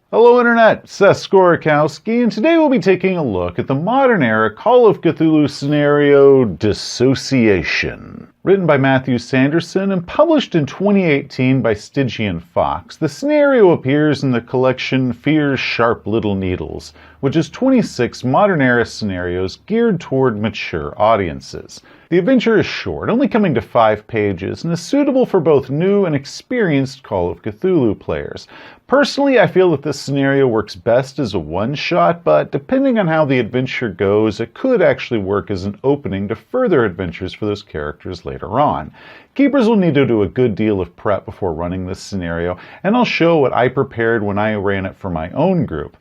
Hello Internet, Seth Skorikowski, and today we'll be taking a look at the modern era Call of Cthulhu scenario Dissociation. Written by Matthew Sanderson and published in 2018 by Stygian Fox, the scenario appears in the collection Fear's Sharp Little Needles, which is 26 modern era scenarios geared toward mature audiences. The adventure is short, only coming to 5 pages, and is suitable for both new and experienced Call of Cthulhu players. Personally, I feel that this scenario works best as a one-shot, but depending on how the adventure goes, it could actually work as an opening to further adventures for those characters later on. Keepers will need to do a good deal of prep before running this scenario, and I'll show what I prepared when I ran it for my own group.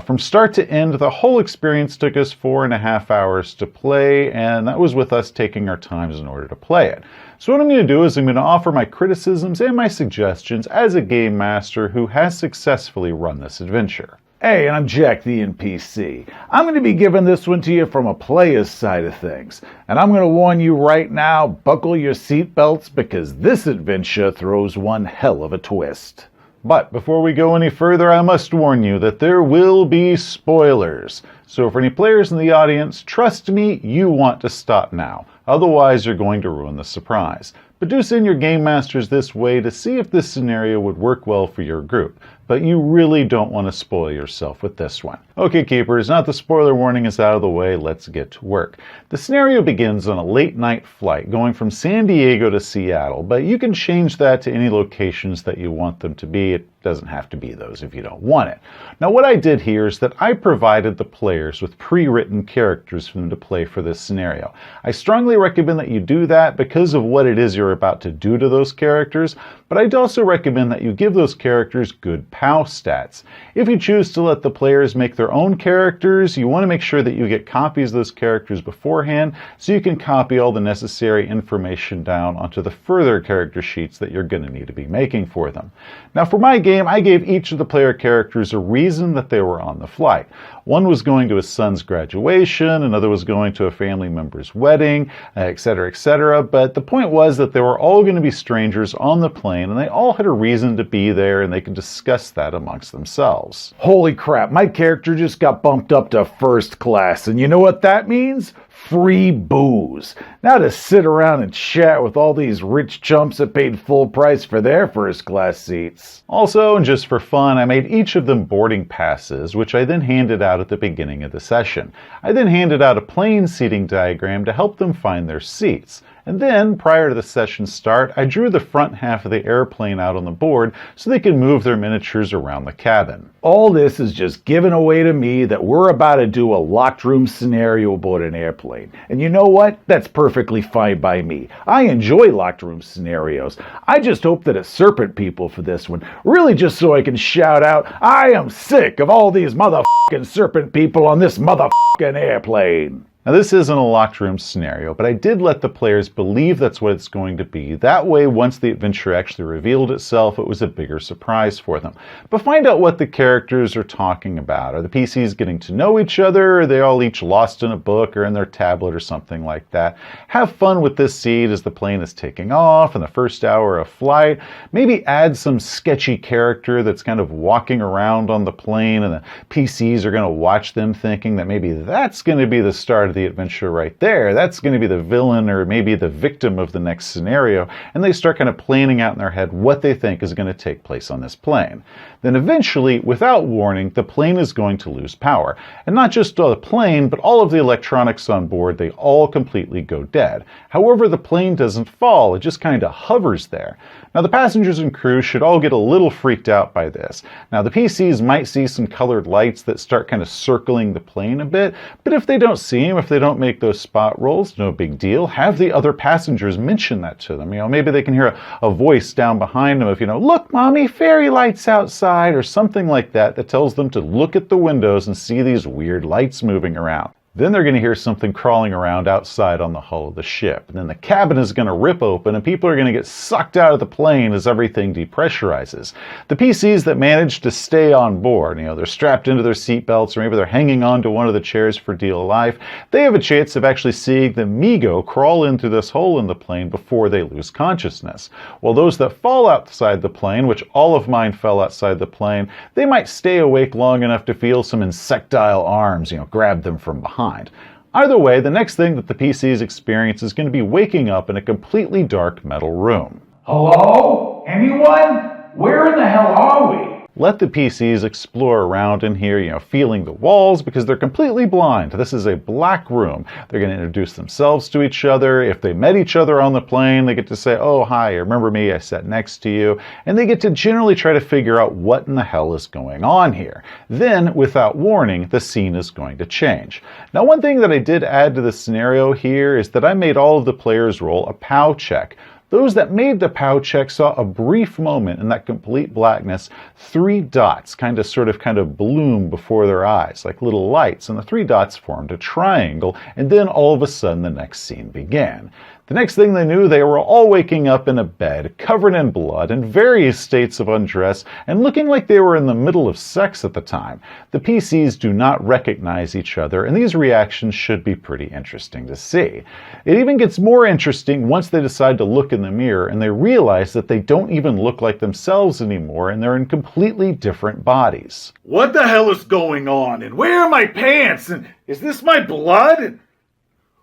From start to end, the whole experience took us 4.5 hours to play, and that was with us taking our times in order to play it. So what I'm going to do is I'm going to offer my criticisms and my suggestions as a game master who has successfully run this adventure. Hey, and I'm Jack the NPC. I'm going to be giving this one to you from a player's side of things. And I'm going to warn you right now, buckle your seatbelts because this adventure throws one hell of a twist. But before we go any further, I must warn you that there will be spoilers. So for any players in the audience, trust me, you want to stop now. Otherwise, you're going to ruin the surprise. But do send your game masters this way to see if this scenario would work well for your group. But you really don't want to spoil yourself with this one. Okay, Keepers, now that the spoiler warning is out of the way, let's get to work. The scenario begins on a late night flight going from San Diego to Seattle, but you can change that to any locations that you want them to be. It doesn't have to be those if you don't want it. Now what I did here is that I provided the players with pre-written characters for them to play for this scenario. I strongly recommend that you do that because of what it is you're about to do to those characters, but I'd also recommend that you give those characters good POW stats. If you choose to let the players make their own characters, you want to make sure that you get copies of those characters beforehand so you can copy all the necessary information down onto the further character sheets that you're going to need to be making for them. Now for my game, I gave each of the player characters a reason that they were on the flight. One was going to his son's graduation, another was going to a family member's wedding, etc., but the point was that they were all going to be strangers on the plane and they all had a reason to be there and they could discuss that amongst themselves. Holy crap, my character just got bumped up to first class, and you know what that means? Free booze. Now to sit around and chat with all these rich chumps that paid full price for their first class seats. Also, and just for fun, I made each of them boarding passes, which I then handed out at the beginning of the session. I then handed out a plane seating diagram to help them find their seats. And then, prior to the session start, I drew the front half of the airplane out on the board so they could move their miniatures around the cabin. All this is just giving away to me that we're about to do a locked room scenario aboard an airplane. And you know what? That's perfectly fine by me. I enjoy locked room scenarios. I just hope that it's serpent people for this one. Really just so I can shout out, I am sick of all these motherfucking serpent people on this motherfucking airplane. Now this isn't a locked room scenario, but I did let the players believe that's what it's going to be. That way, once the adventure actually revealed itself, it was a bigger surprise for them. But find out what the characters are talking about. Are the PCs getting to know each other? Are they all each lost in a book or in their tablet or something like that? Have fun with this seed as the plane is taking off in the first hour of flight. Maybe add some sketchy character that's kind of walking around on the plane and the PCs are going to watch them thinking that maybe that's going to be the start of the adventure right there. That's going to be the villain or maybe the victim of the next scenario, and they start kind of planning out in their head what they think is going to take place on this plane. Then eventually, without warning, the plane is going to lose power. And not just the plane, but all of the electronics on board, they all completely go dead. However, the plane doesn't fall, it just kind of hovers there. Now the passengers and crew should all get a little freaked out by this. Now the PCs might see some colored lights that start kind of circling the plane a bit, but if they don't see them, if they don't make those spot rolls, no big deal. Have the other passengers mention that to them. Maybe they can hear a voice down behind them of, look, mommy, fairy lights outside, or something like that that tells them to look at the windows and see these weird lights moving around. Then they're going to hear something crawling around outside on the hull of the ship. And then the cabin is going to rip open and people are going to get sucked out of the plane as everything depressurizes. The PCs that manage to stay on board, they're strapped into their seatbelts or maybe they're hanging on to one of the chairs for dear life, they have a chance of actually seeing the Migo crawl in through this hole in the plane before they lose consciousness. While those that fall outside the plane, which all of mine fell outside the plane, they might stay awake long enough to feel some insectile arms, grab them from behind. Either way, the next thing that the PCs experience is going to be waking up in a completely dark metal room. Hello? Anyone? Where in the hell are we? Let the PCs explore around in here, feeling the walls because they're completely blind. This is a black room. They're going to introduce themselves to each other. If they met each other on the plane, they get to say, oh, hi, remember me? I sat next to you. And they get to generally try to figure out what in the hell is going on here. Then, without warning, the scene is going to change. Now, one thing that I did add to the scenario here is that I made all of the players roll a POW check. Those that made the POW check saw a brief moment in that complete blackness, 3 dots kind of bloom before their eyes, like little lights, and the 3 dots formed a triangle, and then all of a sudden the next scene began. The next thing they knew, they were all waking up in a bed, covered in blood, in various states of undress, and looking like they were in the middle of sex at the time. The PCs do not recognize each other, and these reactions should be pretty interesting to see. It even gets more interesting once they decide to look in the mirror, and they realize that they don't even look like themselves anymore, and they're in completely different bodies. What the hell is going on? And where are my pants? And is this my blood?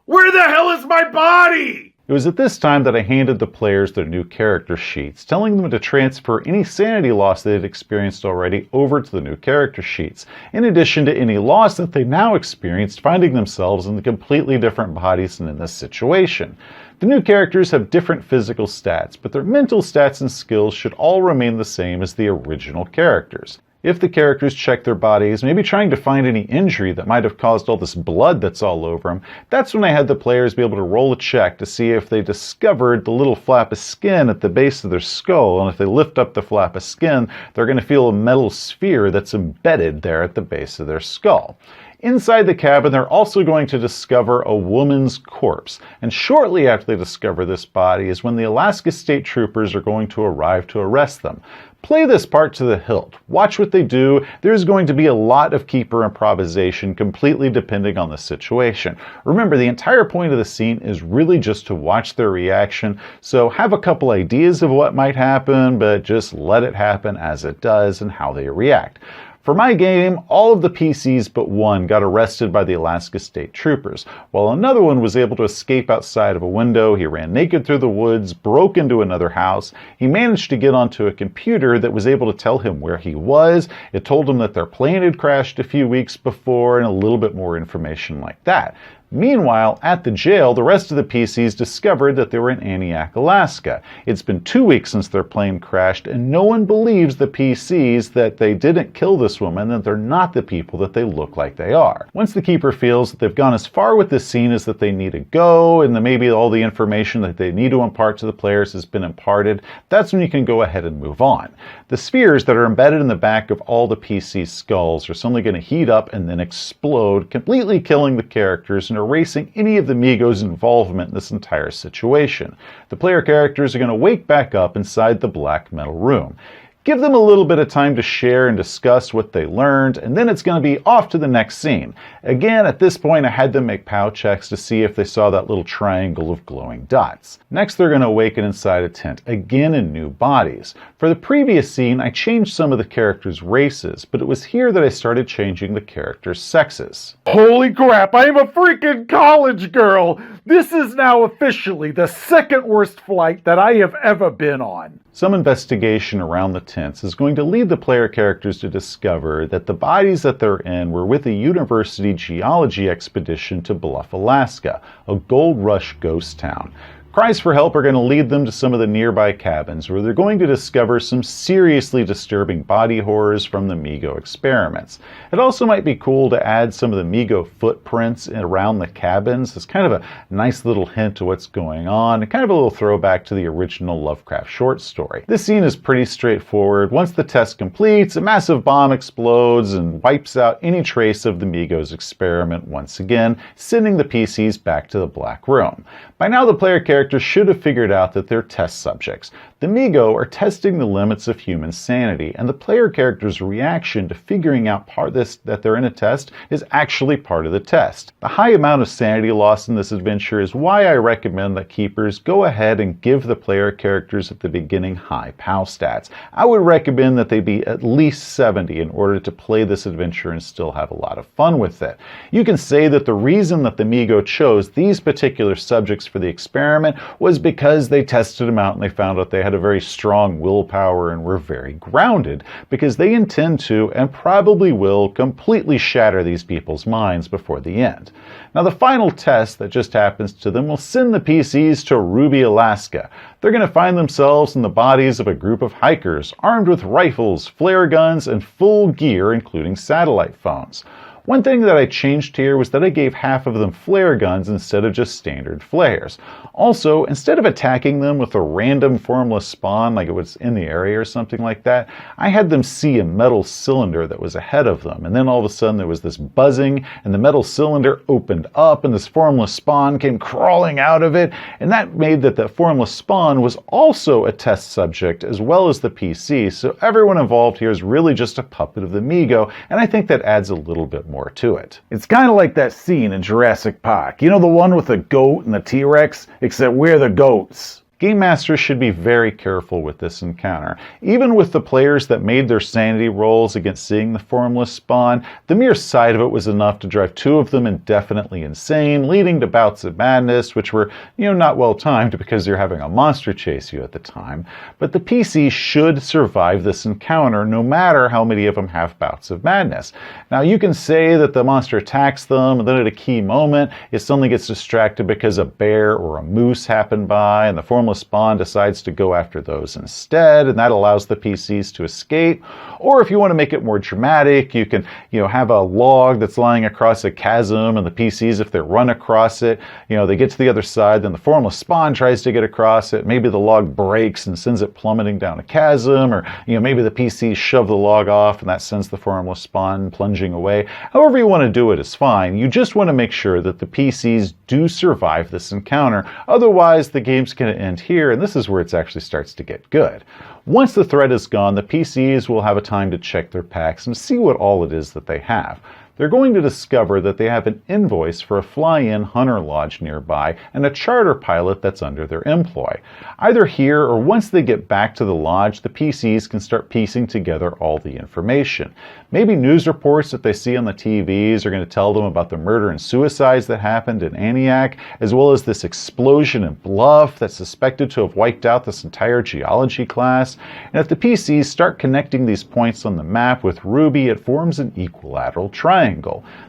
Where the hell is my body? It was at this time that I handed the players their new character sheets, telling them to transfer any sanity loss they had experienced already over to the new character sheets, in addition to any loss that they now experienced finding themselves in the completely different bodies and in this situation. The new characters have different physical stats, but their mental stats and skills should all remain the same as the original characters. If the characters check their bodies, maybe trying to find any injury that might have caused all this blood that's all over them, that's when I had the players be able to roll a check to see if they discovered the little flap of skin at the base of their skull, and if they lift up the flap of skin, they're going to feel a metal sphere that's embedded there at the base of their skull. Inside the cabin, they're also going to discover a woman's corpse, and shortly after they discover this body is when the Alaska State Troopers are going to arrive to arrest them. Play this part to the hilt. Watch what they do. There's going to be a lot of keeper improvisation, completely depending on the situation. Remember, the entire point of the scene is really just to watch their reaction, so have a couple ideas of what might happen, but just let it happen as it does and how they react. For my game, all of the PCs but one got arrested by the Alaska State Troopers, while another one was able to escape outside of a window. He ran naked through the woods, broke into another house. He managed to get onto a computer that was able to tell him where he was. It told him that their plane had crashed a few weeks before and a little bit more information like that. Meanwhile, at the jail, the rest of the PCs discovered that they were in Aniak, Alaska. It's been 2 weeks since their plane crashed, and no one believes the PCs that they didn't kill this woman, that they're not the people that they look like they are. Once the keeper feels that they've gone as far with this scene as that they need to go, and that maybe all the information that they need to impart to the players has been imparted, that's when you can go ahead and move on. The spheres that are embedded in the back of all the PC skulls are suddenly going to heat up and then explode, completely killing the characters and erasing any of the Migo's involvement in this entire situation. The player characters are going to wake back up inside the black metal room. Give them a little bit of time to share and discuss what they learned, and then it's going to be off to the next scene. Again, at this point, I had them make POW checks to see if they saw that little triangle of glowing dots. Next, they're going to awaken inside a tent, again in new bodies. For the previous scene, I changed some of the characters' races, but it was here that I started changing the characters' sexes. Holy crap, I'm a freaking college girl! This is now officially the second worst flight that I have ever been on. Some investigation around the tents is going to lead the player characters to discover that the bodies that they're in were with a university geology expedition to Bluff, Alaska, a gold rush ghost town. Cries for help are going to lead them to some of the nearby cabins where they're going to discover some seriously disturbing body horrors from the Migo experiments. It also might be cool to add some of the Migo footprints around the cabins. It's kind of a nice little hint to what's going on, and kind of a little throwback to the original Lovecraft short story. This scene is pretty straightforward. Once the test completes, a massive bomb explodes and wipes out any trace of the Migo's experiment once again, sending the PCs back to the Black Room. By now, the player characters should have figured out that they're test subjects. The Migo are testing the limits of human sanity, and the player character's reaction to figuring out that they're in a test is actually part of the test. The high amount of sanity loss in this adventure is why I recommend that keepers go ahead and give the player characters at the beginning high POW stats. I would recommend that they be at least 70 in order to play this adventure and still have a lot of fun with it. You can say that the reason that the Migo chose these particular subjects for the experiment was because they tested them out and they found out they had a very strong willpower and were very grounded, because they intend to and probably will completely shatter these people's minds before the end. Now, the final test that just happens to them will send the PCs to Ruby, Alaska. They're going to find themselves in the bodies of a group of hikers armed with rifles, flare guns, and full gear, including satellite phones. One thing that I changed here was that I gave half of them flare guns instead of just standard flares. Also, instead of attacking them with a random formless spawn like it was in the area or something like that, I had them see a metal cylinder that was ahead of them, and then all of a sudden there was this buzzing and the metal cylinder opened up and this formless spawn came crawling out of it, and that made that the formless spawn was also a test subject as well as the PC, so everyone involved here is really just a puppet of the Migo, and I think that adds a little bit more to it. It's kind of like that scene in Jurassic Park. You know, the one with the goat and the T-Rex? Except we're the goats. Game Masters should be very careful with this encounter. Even with the players that made their sanity rolls against seeing the formless spawn, the mere sight of it was enough to drive two of them indefinitely insane, leading to bouts of madness, which were, not well timed because you're having a monster chase you at the time. But the PC should survive this encounter no matter how many of them have bouts of madness. Now, you can say that the monster attacks them, and then at a key moment, it suddenly gets distracted because a bear or a moose happened by, and the formless spawn decides to go after those instead, and that allows the PCs to escape. Or if you want to make it more dramatic, you can, have a log that's lying across a chasm, and the PCs, if they run across it, they get to the other side, then the formless spawn tries to get across it. Maybe the log breaks and sends it plummeting down a chasm, or, maybe the PCs shove the log off, and that sends the formless spawn plunging away. However you want to do it is fine. You just want to make sure that the PCs do survive this encounter. Otherwise, the game's going to end here, and this is where it actually starts to get good. Once the threat is gone, the PCs will have a time to check their packs and see what all it is that they have. They're going to discover that they have an invoice for a fly-in hunter lodge nearby and a charter pilot that's under their employ. Either here or once they get back to the lodge, the PCs can start piecing together all the information. Maybe news reports that they see on the TVs are going to tell them about the murder and suicides that happened in Antioch, as well as this explosion in Bluff that's suspected to have wiped out this entire geology class. And if the PCs start connecting these points on the map with Ruby, it forms an equilateral triangle.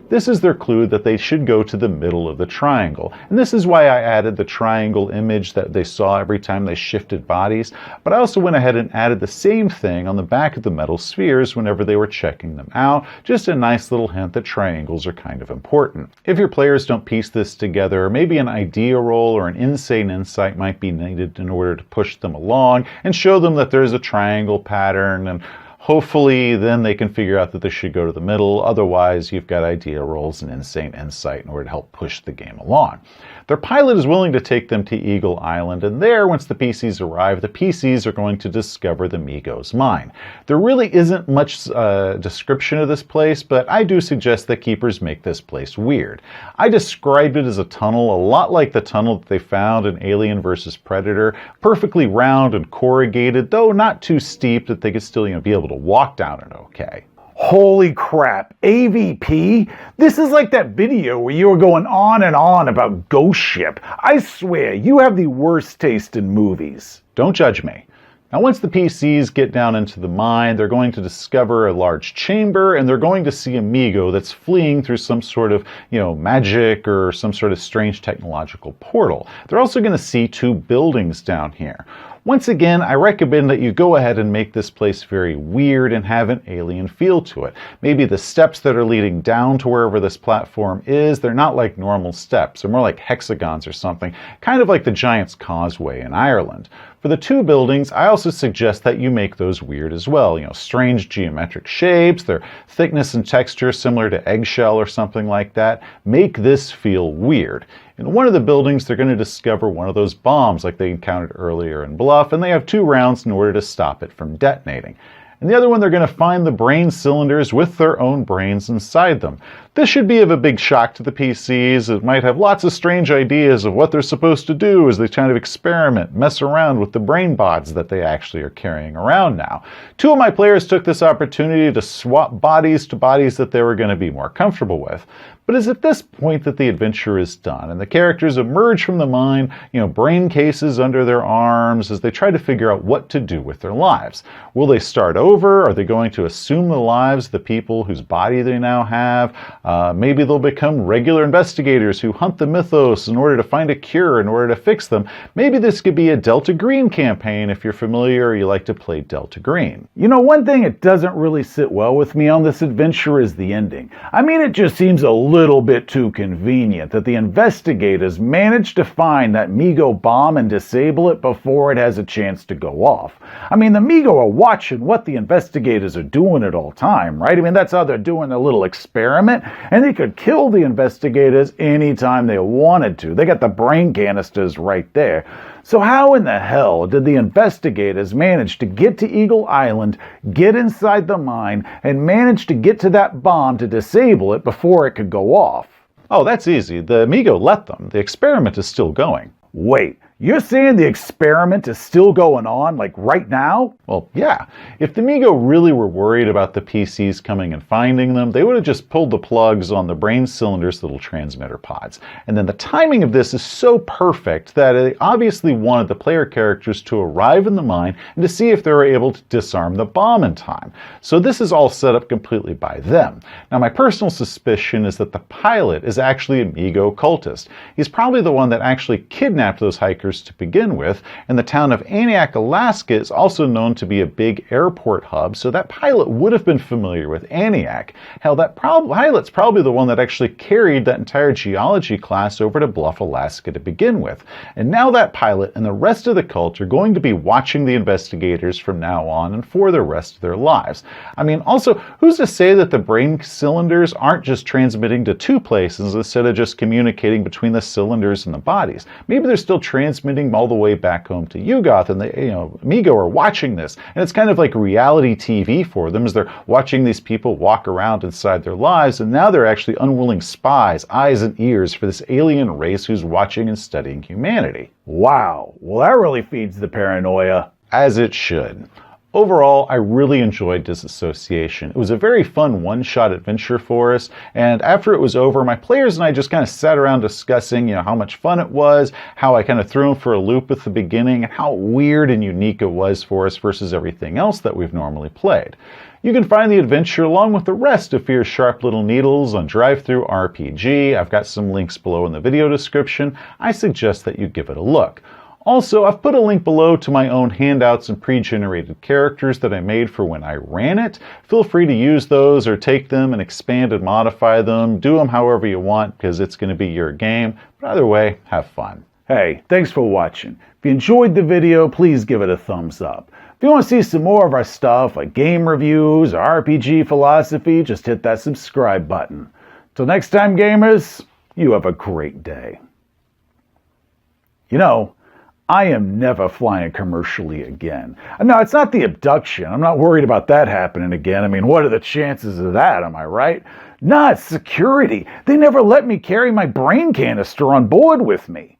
This is their clue that they should go to the middle of the triangle. And this is why I added the triangle image that they saw every time they shifted bodies. But I also went ahead and added the same thing on the back of the metal spheres whenever they were checking them out. Just a nice little hint that triangles are kind of important. If your players don't piece this together, maybe an idea roll or an insane insight might be needed in order to push them along and show them that there's a triangle pattern, and hopefully then they can figure out that they should go to the middle. Otherwise, you've got idea rolls and insane insight in order to help push the game along. Their pilot is willing to take them to Eagle Island, and there, once the PCs arrive, the PCs are going to discover the Migo's mine. There really isn't much description of this place, but I do suggest that keepers make this place weird. I described it as a tunnel, a lot like the tunnel that they found in Alien vs. Predator, perfectly round and corrugated, though not too steep that they could still be able to walk down it okay. Holy crap, AVP? This is like that video where you were going on and on about Ghost Ship. I swear, you have the worst taste in movies. Don't judge me. Now, once the PCs get down into the mine, they're going to discover a large chamber, and they're going to see a Migo that's fleeing through some sort of, magic or some sort of strange technological portal. They're also going to see 2 buildings down here. Once again, I recommend that you go ahead and make this place very weird and have an alien feel to it. Maybe the steps that are leading down to wherever this platform is, they're not like normal steps. They're more like hexagons or something, kind of like the Giant's Causeway in Ireland. For the 2 buildings, I also suggest that you make those weird as well. Strange geometric shapes, their thickness and texture similar to eggshell or something like that. Make this feel weird. In one of the buildings, they're going to discover one of those bombs like they encountered earlier in Bluff, and they have 2 rounds in order to stop it from detonating. In the other one, they're going to find the brain cylinders with their own brains inside them. This should be of a big shock to the PCs. It might have lots of strange ideas of what they're supposed to do as they kind of experiment, mess around with the brain bods that they actually are carrying around now. 2 of my players took this opportunity to swap bodies to bodies that they were going to be more comfortable with. But it's at this point that the adventure is done, and the characters emerge from the mine, brain cases under their arms, as they try to figure out what to do with their lives. Will they start over? Are they going to assume the lives of the people whose body they now have? Maybe they'll become regular investigators who hunt the mythos in order to find a cure, in order to fix them. Maybe this could be a Delta Green campaign if you're familiar or you like to play Delta Green. One thing that doesn't really sit well with me on this adventure is the ending. It just seems a little bit too convenient that the investigators managed to find that Migo bomb and disable it before it has a chance to go off. The Migo are watching what the investigators are doing at all time, right? That's how they're doing their little experiment, and they could kill the investigators anytime they wanted to. They got the brain canisters right there. So how in the hell did the investigators manage to get to Eagle Island, get inside the mine, and manage to get to that bomb to disable it before it could go off? Oh, that's easy. The Migo let them. The experiment is still going. Wait, you're saying the experiment is still going on, like right now? Well, yeah. If the Migo really were worried about the PCs coming and finding them, they would have just pulled the plugs on the brain cylinders' little transmitter pods. And then the timing of this is so perfect that they obviously wanted the player characters to arrive in the mine and to see if they were able to disarm the bomb in time. So this is all set up completely by them. Now, my personal suspicion is that the pilot is actually a Migo cultist. He's probably the one that actually kidnapped those hikers to begin with, and the town of Aniak, Alaska is also known to be a big airport hub, so that pilot would have been familiar with Aniak. Hell, that pilot's probably the one that actually carried that entire geology class over to Bluff, Alaska to begin with. And now that pilot and the rest of the cult are going to be watching the investigators from now on and for the rest of their lives. Also, who's to say that the brain cylinders aren't just transmitting to 2 places instead of just communicating between the cylinders and the bodies? Maybe they're still transmitting all the way back home to Yugoth, and the Migo are watching this, and it's kind of like reality TV for them as they're watching these people walk around inside their lives, and now they're actually unwilling spies, eyes and ears for this alien race who's watching and studying humanity. Wow, well that really feeds the paranoia. As it should. Overall, I really enjoyed Dissociation. It was a very fun one-shot adventure for us, and after it was over, my players and I just kind of sat around discussing, how much fun it was, how I kind of threw them for a loop at the beginning, and how weird and unique it was for us versus everything else that we've normally played. You can find the adventure along with the rest of Fear's Sharp Little Needles on Drive-Thru RPG. I've got some links below in the video description. I suggest that you give it a look. Also, I've put a link below to my own handouts and pre-generated characters that I made for when I ran it. Feel free to use those or take them and expand and modify them. Do them however you want because it's going to be your game. But either way, have fun. Hey, thanks for watching. If you enjoyed the video, please give it a thumbs up. If you want to see some more of our stuff like game reviews or RPG philosophy, just hit that subscribe button. Till next time, gamers, you have a great day. I am never flying commercially again. No, it's not the abduction. I'm not worried about that happening again. What are the chances of that, am I right? Nah, it's security. They never let me carry my brain canister on board with me.